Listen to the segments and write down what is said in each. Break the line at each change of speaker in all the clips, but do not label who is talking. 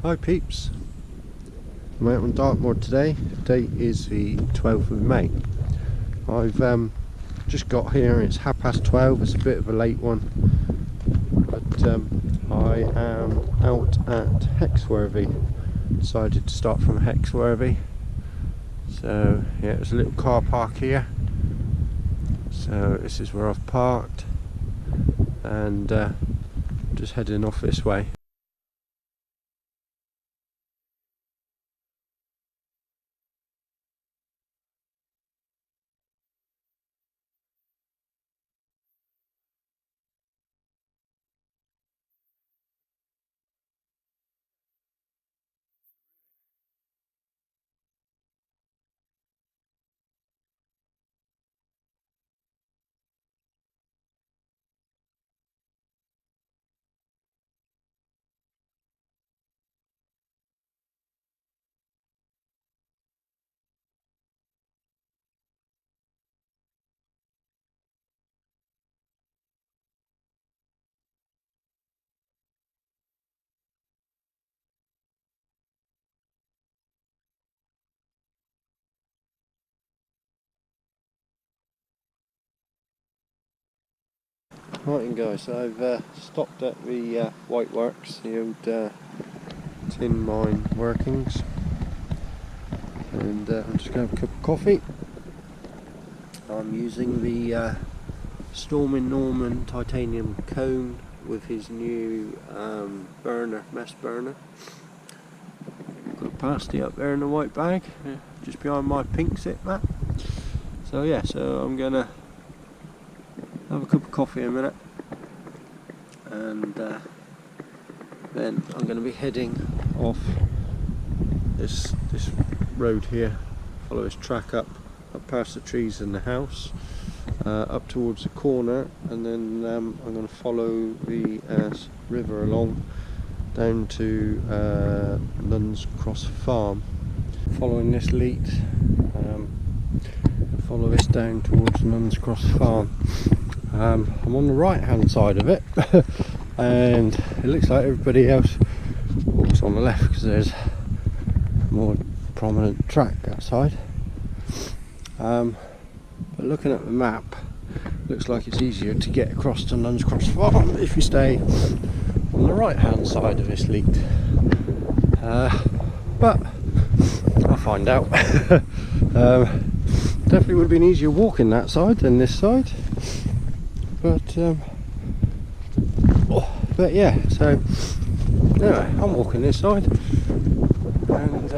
Hi peeps, I'm out on Dartmoor today. Date is the 12th of May. I've just got here, it's 12:30, it's a bit of a late one, but I am out at Hexworthy. Decided to start from Hexworthy. So yeah, there's a little car park here. So this is where I've parked and just heading off this way. Right then guys, so I've stopped at the whiteworks, the old tin mine workings, and I'm just going to have a cup of coffee. I'm using the Stormin Norman titanium cone with his new mess burner. Got a pasty up there in the white bag, just behind my pink sit mat. So yeah, so I'm going to have a cup of coffee in a minute, and then I'm going to be heading off this road here, follow this track up past the trees and the house, up towards the corner, and then I'm going to follow the river along down to Nuns Farm. Following this lead, follow this down towards Nuns Farm. I'm on the right hand side of it and it looks like everybody else walks on the left because there's a more prominent track outside, but looking at the map, looks like it's easier to get across to Nuns Farm if you stay on the right hand side of this lead, but I'll find out. Definitely would have been easier walking that side than this side. But yeah, so anyway, I'm walking this side, and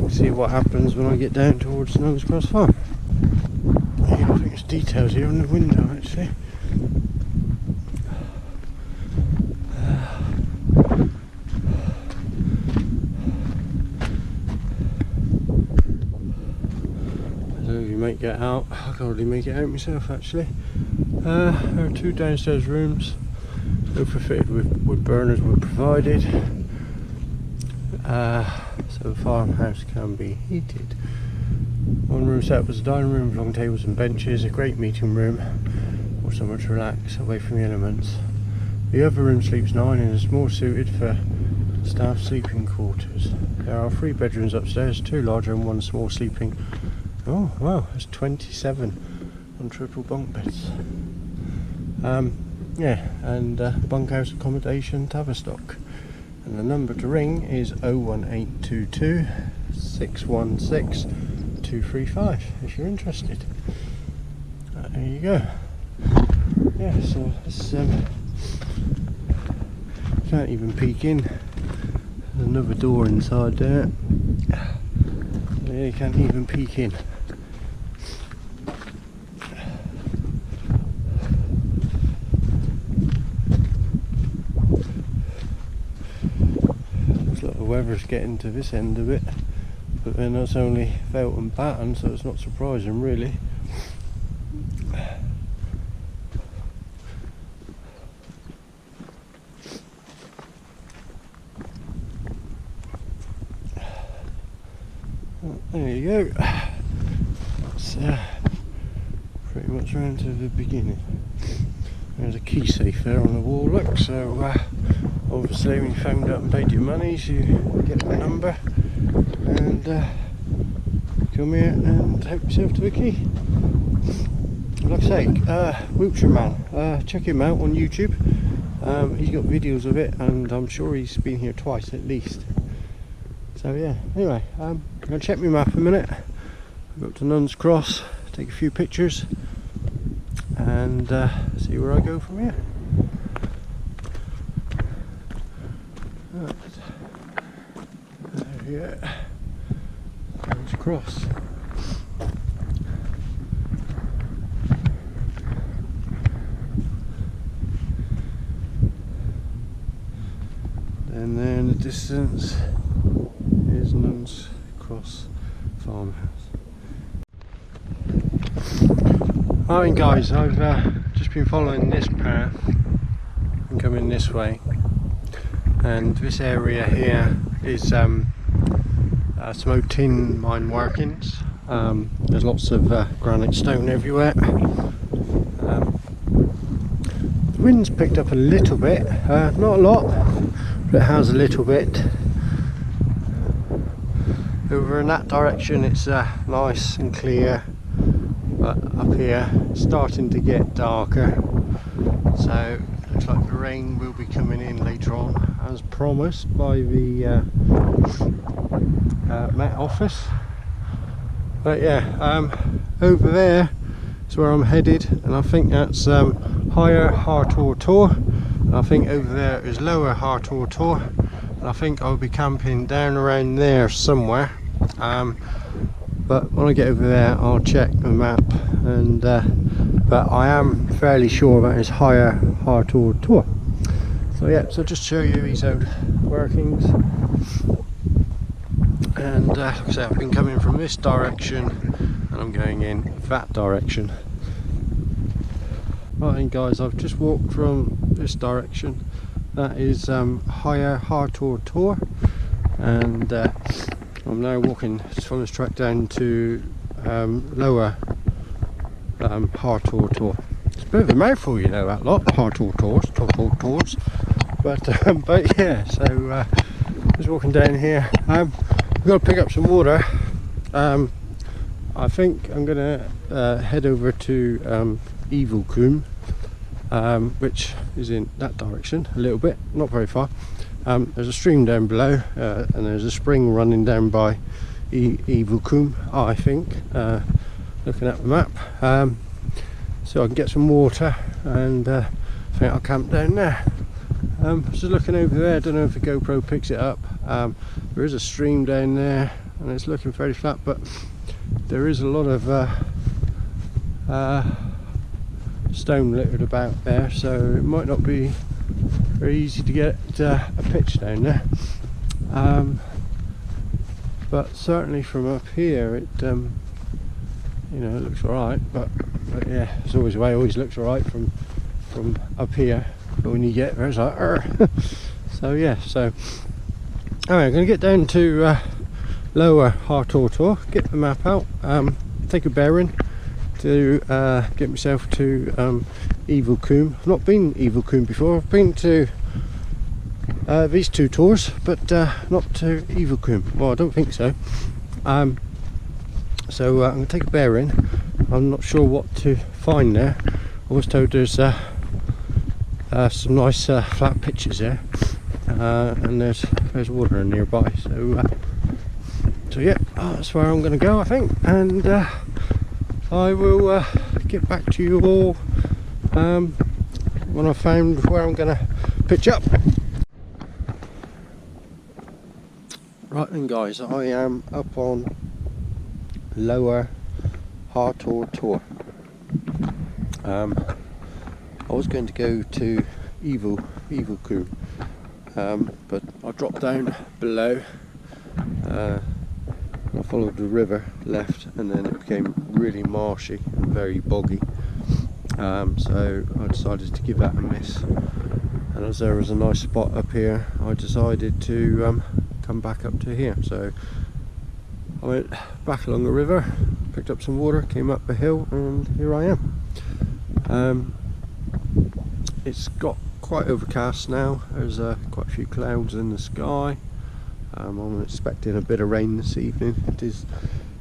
we'll see what happens when I get down towards Nuns Farm. Yeah, I think it's details here on the window actually. Make it out. I can hardly make it out myself actually. There are two downstairs rooms, both are fitted with burners were provided, so the farmhouse can be heated. One room set up as a dining room with long tables and benches, a great meeting room or somewhere to relax away from the elements. The other room sleeps 9 and is more suited for staff sleeping quarters. There are 3 bedrooms upstairs, 2 larger and 1 small sleeping. Oh wow, there's 27 on triple bunk beds. Yeah, and bunkhouse accommodation, Tavistock. And the number to ring is 01822 616 235 if you're interested. There you go. Yeah, so it's can't even peek in. There's another door inside there. Yeah, you can't even peek in. Weather's getting to this end of it, but then that's only felt and batten, so it's not surprising really. There you go. That's pretty much round to the beginning. There's a key safe there on the wall, look, so I obviously when you phoned up and paid your monies, you get the number and come here and help yourself to a key. Like I say, Wiltshire Man, check him out on YouTube. He's got videos of it, and I'm sure he's been here twice at least. So yeah, anyway, I'm going to check my map a minute. Go up to Nuns Cross, take a few pictures, and see where I go from here. Right. There, yeah. Nuns Cross. And there in the distance is Nuns Cross farmhouse. Alright guys, I've just been following this path and coming this way, and this area here is some old tin mine workings. There's lots of granite stone everywhere. The wind's picked up a little bit, not a lot, but it has a little bit. Over in that direction it's nice and clear, but up here it's starting to get darker, so looks like the rain will be coming in later on as promised by the Met Office. But yeah, over there is where I'm headed, and I think that's Lower Hartor Tor, and I think over there is Lower Hartor Tor, and I think I'll be camping down around there somewhere. But when I get over there I'll check the map, and but I am fairly sure that is Lower Hartor Tor. So yeah, so just show you these old workings. And like I say, I've been coming from this direction and I'm going in that direction. Right then guys, I've just walked from this direction. That is Lower Hartor Tor, and I'm now walking from this track down to Lower Hartor Tor. It's a bit of a mouthful, you know, that lot, Hartor Tors, but yeah, so just walking down here. I've got to pick up some water. I think I'm going to head over to Evilcombe, which is in that direction a little bit, not very far. There's a stream down below, and there's a spring running down by Evilcombe, I think, looking at the map. So I can get some water, and I think I'll camp down there. Just looking over there, I don't know if the GoPro picks it up. There is a stream down there and it's looking fairly flat, but there is a lot of stone littered about there, so it might not be very easy to get a pitch down there. But certainly from up here it you know, it looks alright, but yeah, it's always the way. It always looks alright from up here, but when you get there it's like so yeah, so anyway, I'm going to get down to Lower Hartor Tor, get the map out, take a bearing to get myself to Evilcombe. I've not been Evilcombe before. I've been to these two tours, but not to Evilcombe. Well, I don't think so. So I'm going to take a bearing. I'm not sure what to find there. I was told there's some nice flat pitches there, and there's water nearby. So yeah, that's where I'm going to go, I think, and I will get back to you all when I've found where I'm going to pitch up. Right then guys, I am up on Lower Hartor Tor. I was going to go to Evilcombe, but I dropped down below. I followed the river left, and then it became really marshy and very boggy, so I decided to give that a miss, and as there was a nice spot up here I decided to come back up to here. So I went back along the river, picked up some water, came up the hill, and here I am. It's got quite overcast now. There's quite a few clouds in the sky. I'm expecting a bit of rain this evening.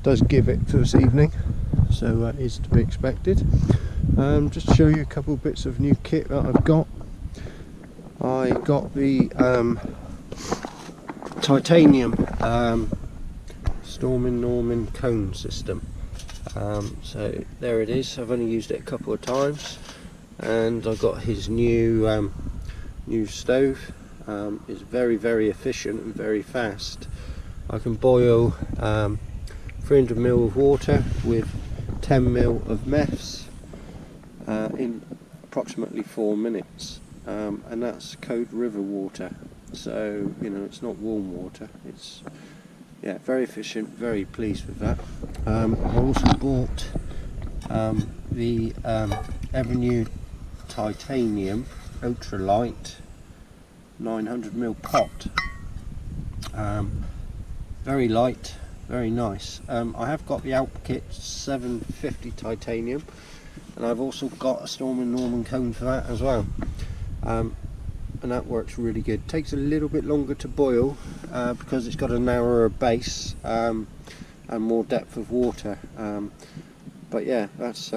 Does give it for this evening, so is to be expected. Just to show you a couple bits of new kit that I've got. I got the titanium Stormin Norman cone system. So there it is. I've only used it a couple of times, and I got his new stove. It's very efficient and very fast. I can boil 300 ml of water with 10 ml of meths in approximately 4 minutes, and that's cold river water, so you know, it's not warm water. It's very efficient, very pleased with that. I also bought the ever new titanium ultralight 900 ml pot. Very light, very nice. I have got the Alp kit 750 titanium, and I've also got a Stormin Norman cone for that as well, and that works really good. Takes a little bit longer to boil because it's got a narrower base and more depth of water, but yeah, that's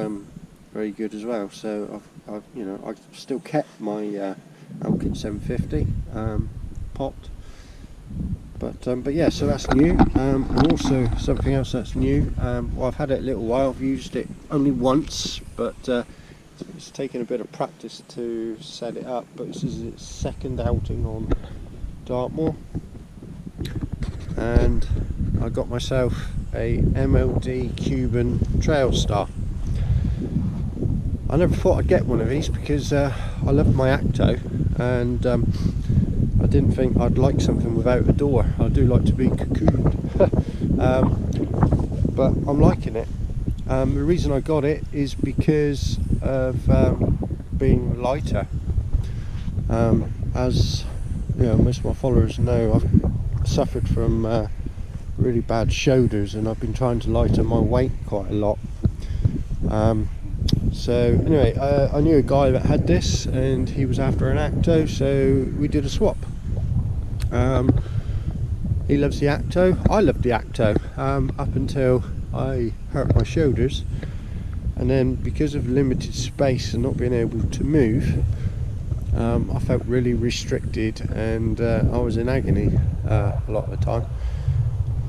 very good as well. So I've still kept my Alp kit 750 pot. But yeah, so that's new. And also something else that's new. Well, I've had it a little while. I've used it only once, but it's taken a bit of practice to set it up. But this is its second outing on Dartmoor, and I got myself a MLD Cuban Trail Star. I never thought I'd get one of these because I love my Acto, and I didn't think I'd like something without a door. I do like to be cocooned, but I'm liking it. The reason I got it is because of being lighter. As you know, most of my followers know, I've suffered from really bad shoulders, and I've been trying to lighten my weight quite a lot. So anyway, I knew a guy that had this, and he was after an Acto, so we did a swap. He loves the Acto, I love the Acto, up until I hurt my shoulders, and then because of limited space and not being able to move, I felt really restricted, and I was in agony a lot of the time.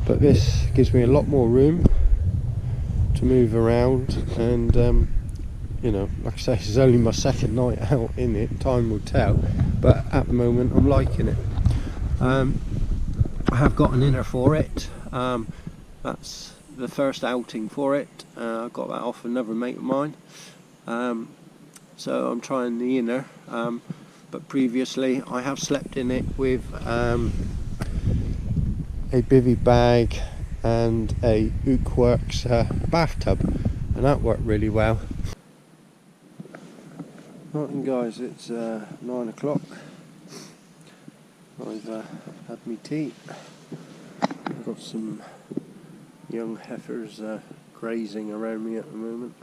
But this gives me a lot more room to move around, and you know, like I say, this is only my second night out in it, time will tell, but at the moment I'm liking it. I have got an inner for it. That's the first outing for it. I got that off another mate of mine, so I'm trying the inner, but previously I have slept in it with a bivvy bag and a Hexworthy bathtub, and that worked really well. Right then guys, it's 9 o'clock. I've had me tea. I've got some young heifers grazing around me at the moment.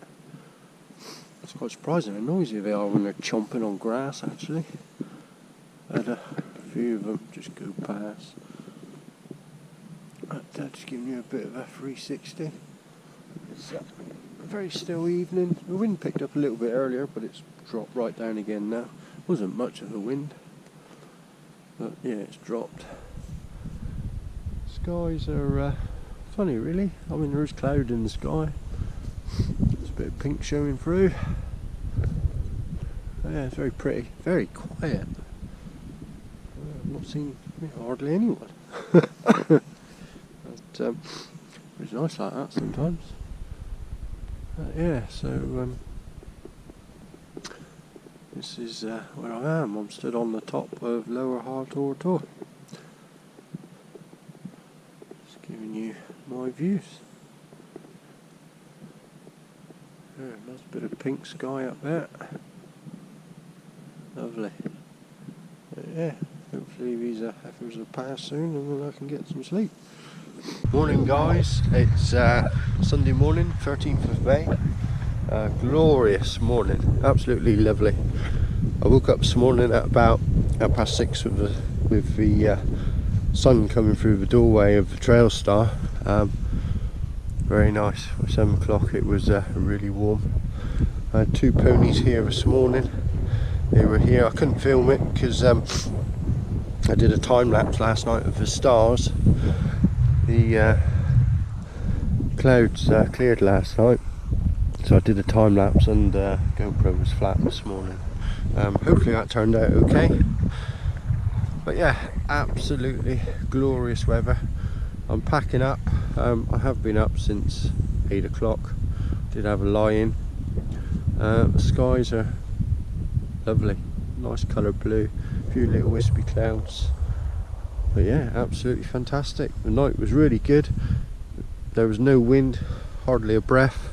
It's quite surprising how noisy they are when they're chomping on grass, actually. I had a few of them just go past. Just giving you a bit of a 360. It's a very still evening. The wind picked up a little bit earlier, but it's dropped right down again now. Wasn't much of a wind, but yeah, it's dropped. Skies are funny really. I mean, there is cloud in the sky. There's a bit of pink showing through. Yeah, it's very pretty, very quiet. I've not seen hardly anyone. But it's nice like that sometimes. Yeah, so this is where I am. I'm stood on the top of Lower Hartor Tor. Just giving you my views. Yeah, nice bit of pink sky up there. Lovely. But yeah, hopefully these heifers will pass soon, and then I can get some sleep. Morning guys, it's Sunday morning, 13th of May. Glorious morning, absolutely lovely. I woke up this morning at about 6:30 with the sun coming through the doorway of the trail star. Very nice. For 7 o'clock it was really warm. I had 2 ponies here this morning. They were here. I couldn't film it because I did a time lapse last night of the stars. The clouds cleared last night, so I did a time lapse, and GoPro was flat this morning. Hopefully that turned out okay. But yeah, absolutely glorious weather. I'm packing up. I have been up since 8 o'clock. Did have a lie-in. The skies are lovely, nice colour blue, a few little wispy clouds. But yeah, absolutely fantastic. The night was really good. There was no wind, hardly a breath.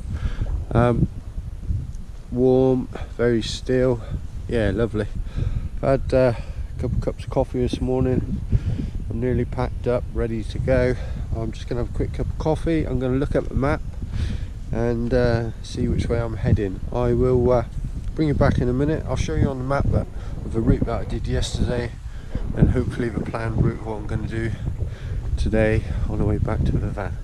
Warm, very still. Yeah, lovely. I've had a couple cups of coffee this morning. I'm nearly packed up, ready to go. I'm just going to have a quick cup of coffee. I'm going to look at the map and see which way I'm heading. I will bring you back in a minute. I'll show you on the map that of the route that I did yesterday, and hopefully the planned route of what I'm going to do today on the way back to the van.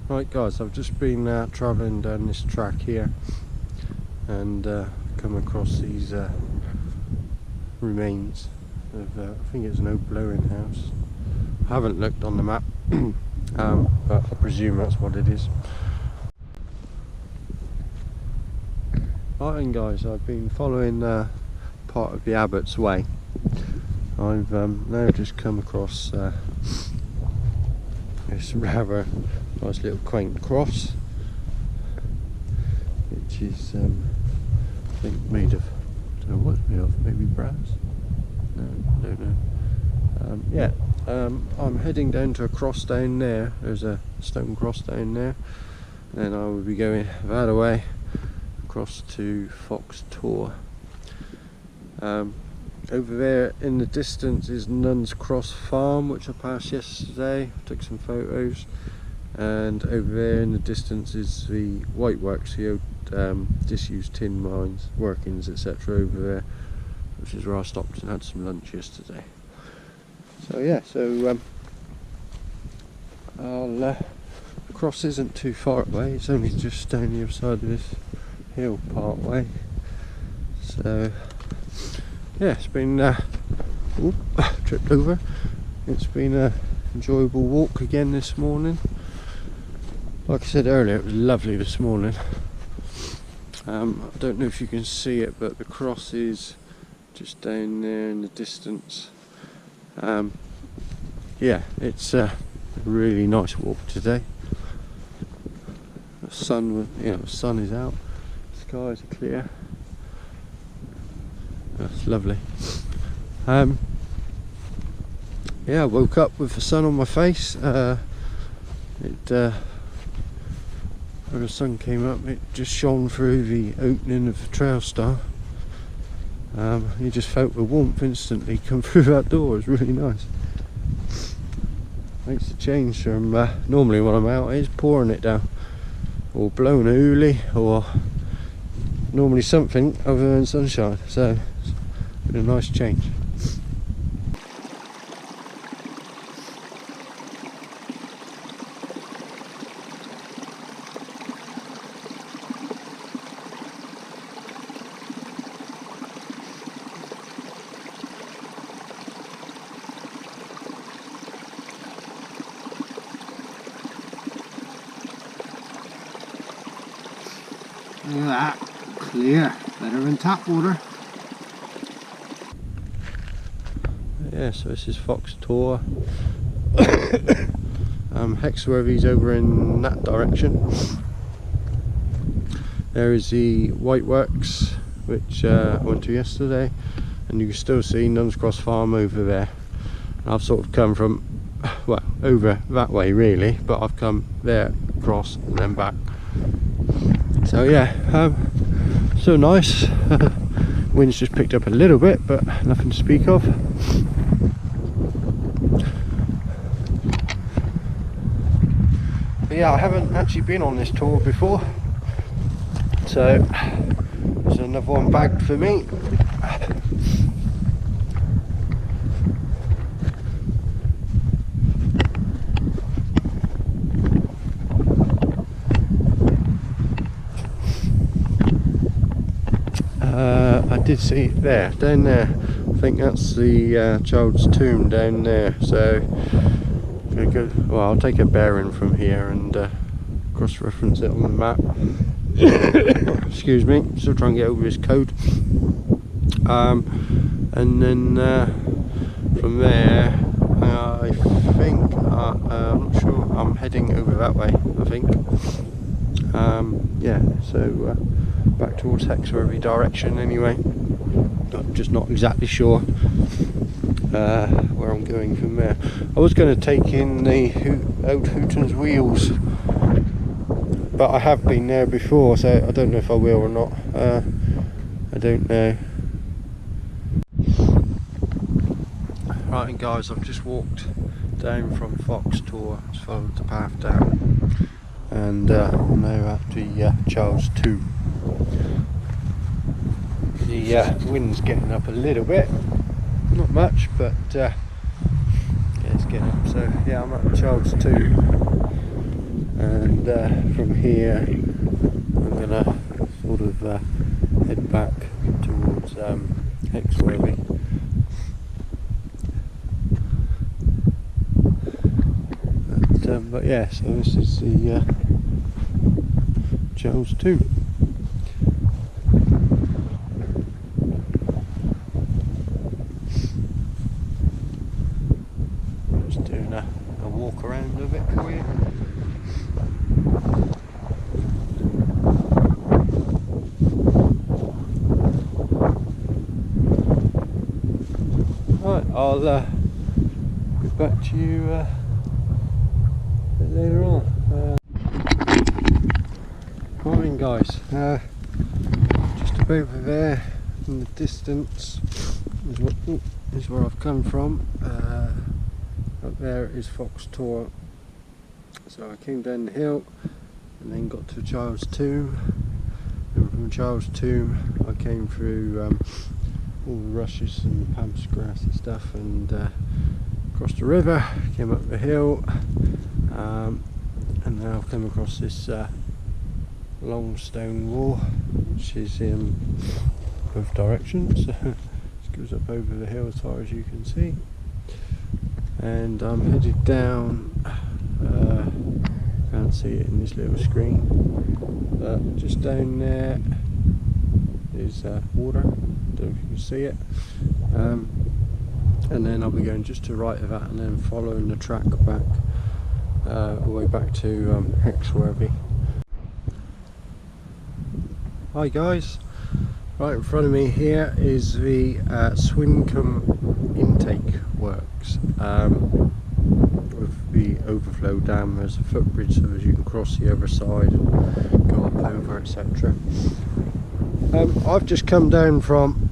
Right guys, I've just been travelling down this track here and come across these remains of I think it's an old blowing house. I haven't looked on the map but I presume that's what it is. Right then guys, I've been following part of the Abbots way. I've now just come across this rather nice little quaint cross, which is I think made of, I don't know what it's made of, maybe brass? No, I don't know. Yeah, I'm heading down to a cross down there. There's a stone cross down there, and I will be going that way across to Fox Tor. Over there in the distance is Nuns Cross Farm, which I passed yesterday. Took some photos. And over there in the distance is the whiteworks, the old disused tin mines, workings, etc. over there, which is where I stopped and had some lunch yesterday. So yeah, so the cross isn't too far away. It's only just down the other side of this hill part way. So yeah, it's been tripped over. It's been an enjoyable walk again this morning. Like I said earlier, it was lovely this morning. I don't know if you can see it, but the cross is just down there in the distance. Yeah, it's a really nice walk today. The sun, the sun is out. Skies are clear. That's lovely. Yeah, I woke up with the sun on my face. When the sun came up, it just shone through the opening of the trail star. You just felt the warmth instantly come through that door. It was really nice. Makes a change from normally when I'm out it's pouring it down, or blowing a hoolie, or normally something other than sunshine. So it's been a nice change.
Look at that, clear, better than tap water.
Yeah, so this is Fox Tor. Hexworthy's over in that direction. There is the whiteworks, which I went to yesterday, and you can still see Nuns Cross Farm over there. And I've sort of come from, well, over that way really, but I've come there, across and then back. So yeah, so nice. Wind's just picked up a little bit, but nothing to speak of. But yeah, I haven't actually been on this tour before, so there's another one bagged for me. I did see it there, down there. I think that's the child's tomb down there. So, well, I'll take a bearing from here and cross-reference it on the map. Excuse me, still trying to get over this code. And then from there, I think I'm not sure. I'm heading over that way, I think. Yeah, so back towards Hexworthy direction anyway. I'm just not exactly sure where I'm going from there. I was going to take in the old Hooton's wheels, but I have been there before, so I don't know if I will or not. I don't know. Right guys, I've just walked down from Fox Tor, just followed the path down, and I'm now at the child's tomb. The wind's getting up a little bit, not much, but yeah, it's getting up. So yeah, I'm at the child's tomb, and from here I'm gonna sort of head back towards Hexworthy. But yeah, so this is the child's tomb. Just doing a walk around of it for you. Right, I'll get back to you later on. Morning guys, just up over there in the distance is where I've come from. Up there is Fox Tor. So I came down the hill and then got to the child's tomb, and from the child's tomb I came through all the rushes and pampas grass and stuff, and crossed the river, came up the hill, and now I've come across this long stone wall, which is in both directions. It goes up over the hill as far as you can see, and I'm headed down. Can't see it in this little screen, but just down there is water. Don't know if you can see it. And then I'll be going just to the right of that, and then following the track back all the way back to Hexworthy. Hi guys, right in front of me here is the Swincombe intake works with the overflow dam. There's a footbridge so as you can cross the other side and go up over, etc. I've just come down from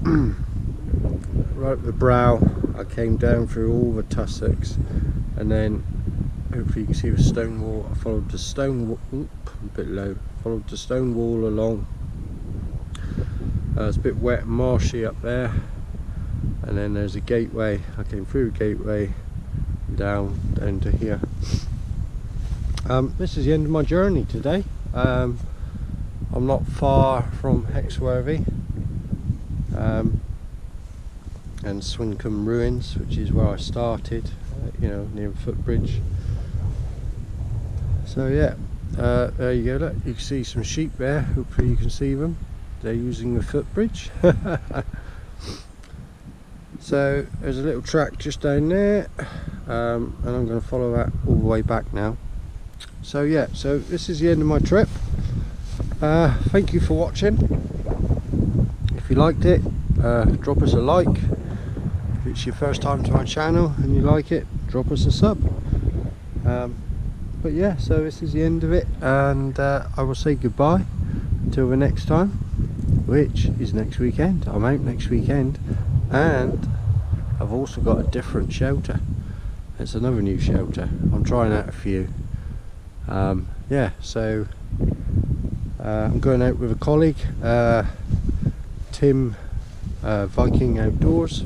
right at the brow. I came down through all the tussocks, and then hopefully you can see the stone wall. I followed the stone wall, a bit low, followed the stone wall along. It's a bit wet and marshy up there, and then there's a gateway. I came through the gateway down to here. This is the end of my journey today. I'm not far from Hexworthy and Swincombe ruins, which is where I started, you know, near the footbridge. So yeah, there you go. Look, you can see some sheep there. Hopefully you can see them. They're using the footbridge. So there's a little track just down there, and I'm going to follow that all the way back now. So yeah, so this is the end of my trip. Thank you for watching. If if you liked it, drop us a like. If it's your first time to our channel and you like it, drop us a sub. But yeah, so this is the end of it, and I will say goodbye until the next time, which is next weekend. I'm out next weekend, and I've also got a different shelter. It's another new shelter. I'm trying out a few. Yeah, so I'm going out with a colleague, Tim, Viking Outdoors.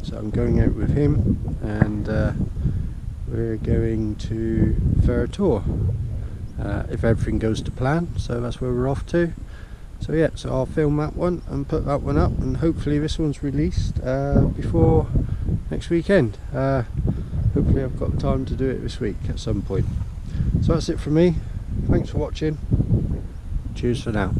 So I'm going out with him, and we're going to Hartor Tor, if everything goes to plan. So that's where we're off to. So yeah, so I'll film that one and put that one up, and hopefully this one's released before next weekend. Hopefully I've got time to do it this week at some point. So that's it from me. Thanks for watching. Cheers for now.